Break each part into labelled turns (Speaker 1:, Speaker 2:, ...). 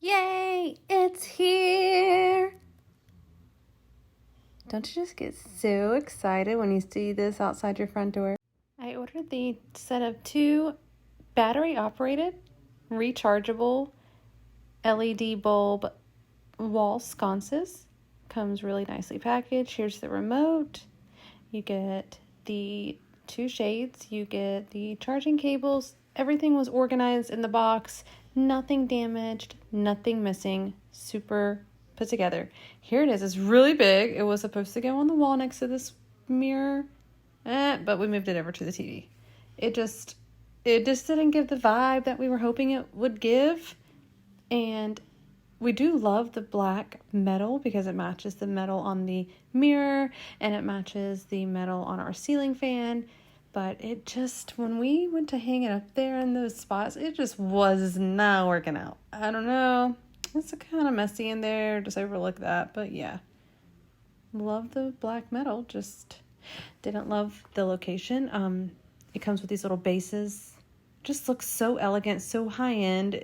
Speaker 1: Yay, it's here! Don't you just get so excited when you see this outside your front door? I ordered the set of 2 battery-operated, rechargeable LED bulb wall sconces. Comes really nicely packaged. Here's the remote. You get the 2 shades. You get the charging cables. Everything was organized in the box. Nothing damaged, nothing missing. Super put together. Here it is. It's really big. It was supposed to go on the wall next to this mirror, but we moved it over to the TV. It just didn't give the vibe that we were hoping it would give. And we do love the black metal because it matches the metal on the mirror and it matches the metal on our ceiling fan. But it just, when we went to hang it up there in those spots, it just was not working out. I don't know. It's kind of messy in there. Just overlook that. But yeah. Love the black metal. Just didn't love the location. It comes with these little bases. Just looks so elegant, so high end.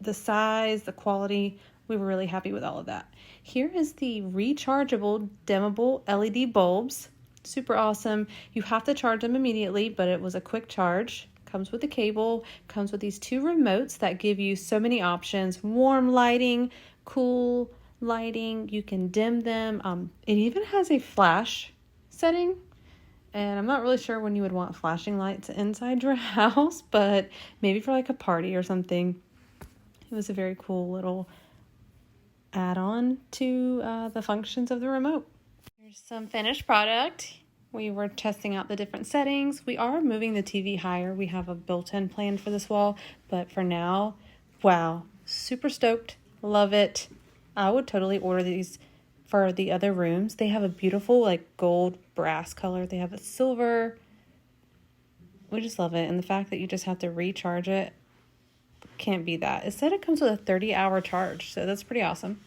Speaker 1: The size, the quality, we were really happy with all of that. Here is the rechargeable dimmable LED bulbs. Super awesome. You have to charge them immediately, but it was a quick charge. Comes with a cable, comes with these 2 remotes that give you so many options. Warm lighting, cool lighting, you can dim them. It even has a flash setting. And I'm not really sure when you would want flashing lights inside your house, but maybe for like a party or something. It was a very cool little add-on to the functions of the remote. Here's some finished product. We were testing out the different settings. We are moving the TV higher. We have a built-in plan for this wall, but for now, wow, super stoked. Love it. I would totally order these for the other rooms. They have a beautiful like gold brass color. They have a silver. We just love it. And the fact that you just have to recharge it, can't beat that. It said it comes with a 30-hour charge, so that's pretty awesome.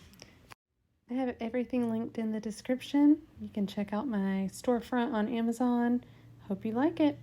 Speaker 1: I have everything linked in the description. You can check out my storefront on Amazon. Hope you like it.